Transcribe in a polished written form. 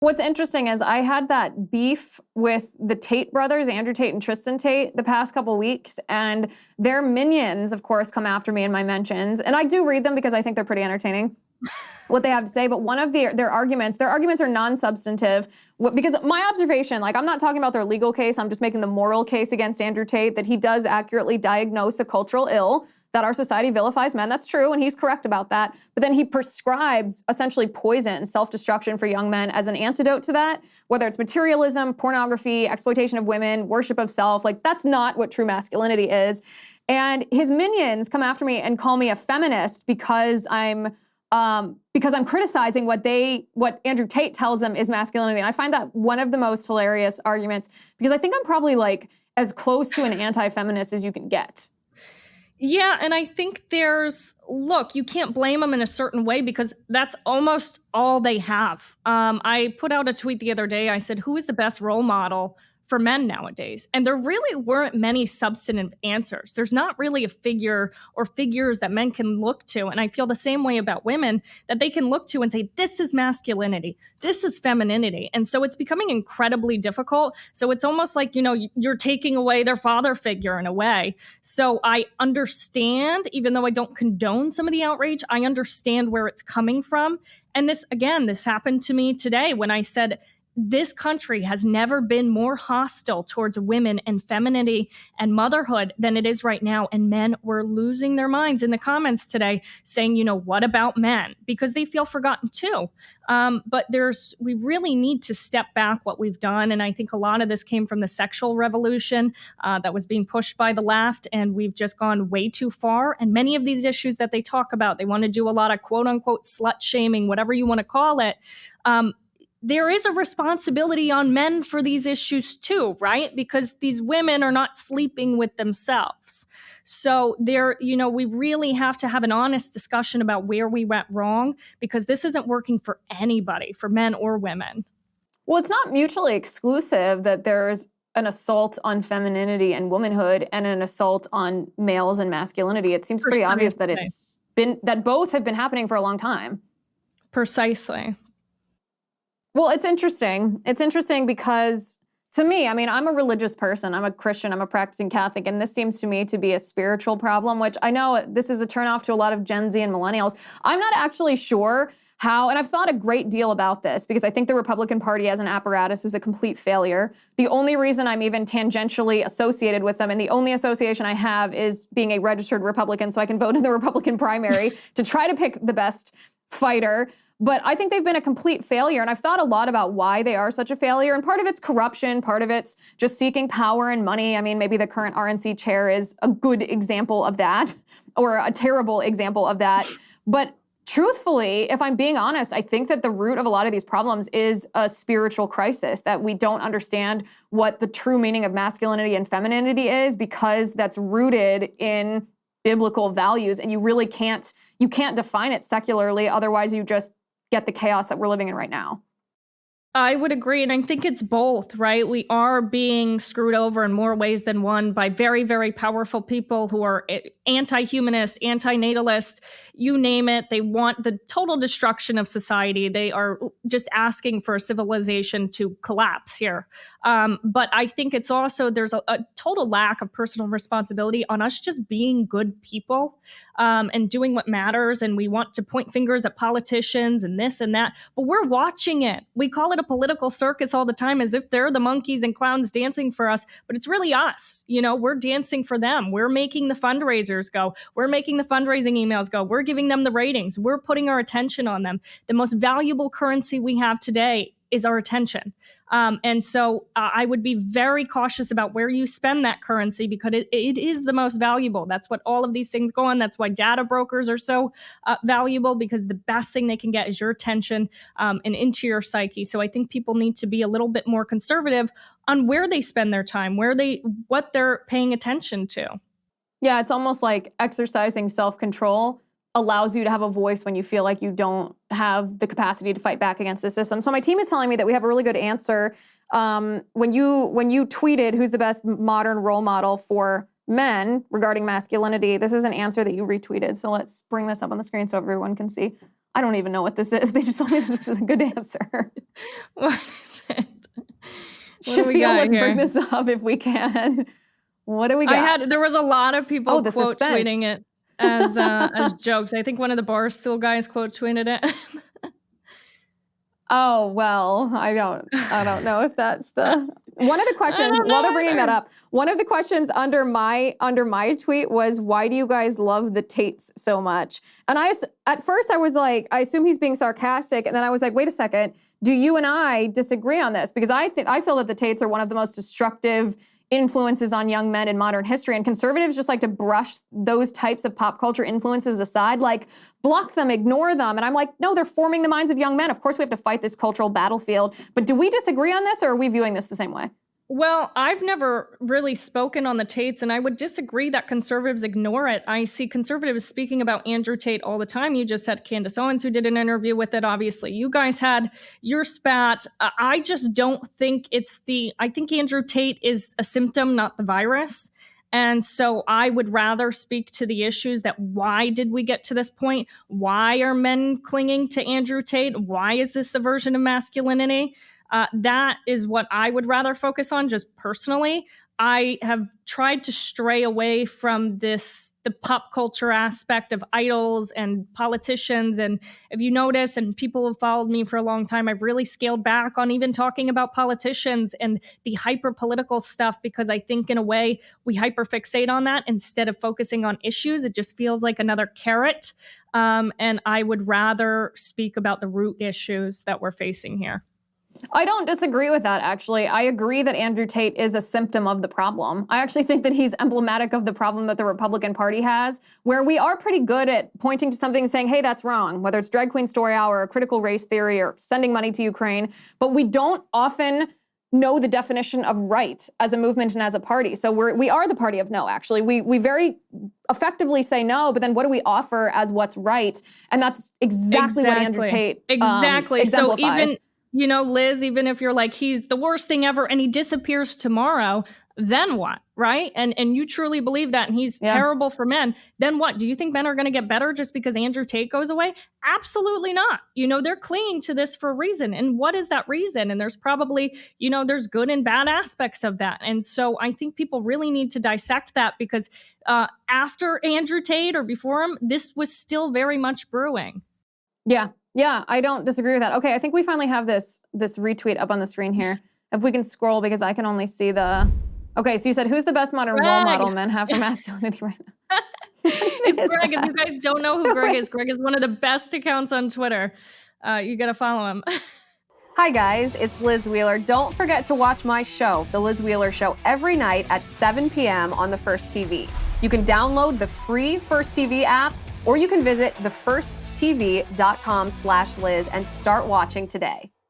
What's interesting is I had that beef with the Tate brothers, Andrew Tate and Tristan Tate, the past couple weeks, and their minions, of course, come after me in my mentions. And I do read them because I think they're pretty entertaining, what they have to say. But one of their arguments are non-substantive. Because my observation, like, I'm not talking about their legal case, I'm just making the moral case against Andrew Tate, that he does accurately diagnose a cultural ill, that our society vilifies men. That's true, and he's correct about that. But then he prescribes essentially poison, self-destruction for young men as an antidote to that, whether it's materialism, pornography, exploitation of women, worship of self. Like, that's not what true masculinity is. And his minions come after me and call me a feminist because I'm criticizing what Andrew Tate tells them is masculinity. And I find that one of the most hilarious arguments, because I think I'm probably like as close to an anti-feminist as you can get. Yeah, and I think look, you can't blame them in a certain way because that's almost all they have. I put out a tweet the other day. I said, who is the best role model for men nowadays? And there really weren't many substantive answers. There's not really a figure or figures that men can look to. And I feel the same way about women, that they can look to and say, this is masculinity, this is femininity. And so it's becoming incredibly difficult. So it's almost like, you're taking away their father figure in a way. So I understand, even though I don't condone some of the outrage, I understand where it's coming from. And this happened to me today when I said, this country has never been more hostile towards women and femininity and motherhood than it is right now. And men were losing their minds in the comments today saying, what about men? Because they feel forgotten too. But we really need to step back what we've done. And I think a lot of this came from the sexual revolution that was being pushed by the left. And we've just gone way too far. And many of these issues that they talk about, they want to do a lot of quote unquote slut shaming, whatever you want to call it. There is a responsibility on men for these issues too, right? Because these women are not sleeping with themselves. So we really have to have an honest discussion about where we went wrong, because this isn't working for anybody, for men or women. Well, it's not mutually exclusive that there's an assault on femininity and womanhood and an assault on males and masculinity. It seems pretty obvious that that both have been happening for a long time. Precisely. Well, it's interesting. It's interesting because, to me, I'm a religious person. I'm a Christian. I'm a practicing Catholic. And this seems to me to be a spiritual problem, which I know this is a turnoff to a lot of Gen Z and millennials. I'm not actually sure how, and I've thought a great deal about this because I think the Republican Party as an apparatus is a complete failure. The only reason I'm even tangentially associated with them, and the only association I have, is being a registered Republican so I can vote in the Republican primary to try to pick the best fighter. But I think they've been a complete failure. And I've thought a lot about why they are such a failure. And part of it's corruption. Part of it's just seeking power and money. Maybe the current RNC chair is a good example of that, or a terrible example of that. But truthfully, if I'm being honest, I think that the root of a lot of these problems is a spiritual crisis, that we don't understand what the true meaning of masculinity and femininity is, because that's rooted in biblical values. And you really can't define it secularly. Otherwise, you just get the chaos that we're living in right now. I would agree. And I think it's both, right? We are being screwed over in more ways than one by very, very powerful people who are anti-humanist, anti-natalist, you name it. They want the total destruction of society. They are just asking for civilization to collapse here. But I think it's also, there's a total lack of personal responsibility on us just being good people and doing what matters. And we want to point fingers at politicians and this and that, but we're watching it. We call it a political circus all the time, as if they're the monkeys and clowns dancing for us, but it's really us. We're dancing for them. We're making the fundraisers go. We're making the fundraising emails go. We're giving them the ratings. We're putting our attention on them. The most valuable currency we have today is our attention. And so I would be very cautious about where you spend that currency, because it is the most valuable. That's what all of these things go on. That's why data brokers are so valuable, because the best thing they can get is your attention and into your psyche. So I think people need to be a little bit more conservative on where they spend their time, what they're paying attention to. Yeah, it's almost like exercising self-control allows you to have a voice when you feel like you don't have the capacity to fight back against the system. So my team is telling me that we have a really good answer. When you tweeted who's the best modern role model for men regarding masculinity, this is an answer that you retweeted. So let's bring this up on the screen so everyone can see. I don't even know what this is. They just told me this is a good answer. What is it? What do we Shafeel, got let's here? bring this up if we can. What do we got? There was a lot of people the quote suspense. tweeting it as jokes. I think one of the Barstool guys quote tweeted it. Oh, well, I don't know if that's the one of the questions while they're bringing that up. One of the questions under my tweet was, why do you guys love the Tates so much? And at first I was like, I assume he's being sarcastic, and then I was like, wait a second, do you and I disagree on this? Because I feel that the Tates are one of the most destructive influences on young men in modern history, and conservatives just like to brush those types of pop culture influences aside, like block them, ignore them. And I'm like, no, they're forming the minds of young men. Of course we have to fight this cultural battlefield. But do we disagree on this, or are we viewing this the same way? Well, I've never really spoken on the Tates, and I would disagree that conservatives ignore it. I see conservatives speaking about Andrew Tate all the time. You just had Candace Owens, who did an interview with it, obviously. You guys had your spat. I just don't think I think Andrew Tate is a symptom, not the virus. And so I would rather speak to the issues that why did we get to this point? Why are men clinging to Andrew Tate? Why is this the version of masculinity? That is what I would rather focus on, just personally. I have tried to stray away from the pop culture aspect of idols and politicians. And if you notice, and people have followed me for a long time, I've really scaled back on even talking about politicians and the hyper political stuff, because I think in a way we hyper fixate on that instead of focusing on issues. It just feels like another carrot. And I would rather speak about the root issues that we're facing here. I don't disagree with that, actually. I agree that Andrew Tate is a symptom of the problem. I actually think that he's emblematic of the problem that the Republican Party has, where we are pretty good at pointing to something and saying, hey, that's wrong, whether it's Drag Queen Story Hour or critical race theory or sending money to Ukraine. But we don't often know the definition of right as a movement and as a party. So we are the party of no, actually. We very effectively say no, but then what do we offer as what's right? And that's exactly what Andrew Tate exemplifies. So even, Liz, even if you're like, he's the worst thing ever and he disappears tomorrow, then what, right? And you truly believe that, and he's terrible for men, then what? Do you think men are going to get better just because Andrew Tate goes away? Absolutely not. They're clinging to this for a reason. And what is that reason? And there's probably, there's good and bad aspects of that. And so I think people really need to dissect that, because after Andrew Tate or before him, this was still very much brewing. Yeah, I don't disagree with that. Okay, I think we finally have this retweet up on the screen here. If we can scroll, because I can only see the... Okay, so you said, who's the best modern role model men have for masculinity right now? It's Greg. If you guys don't know who Greg is one of the best accounts on Twitter. You got to follow him. Hi, guys. It's Liz Wheeler. Don't forget to watch my show, The Liz Wheeler Show, every night at 7 p.m. on the First TV. You can download the free First TV app, or you can visit thefirsttv.com/Liz and start watching today.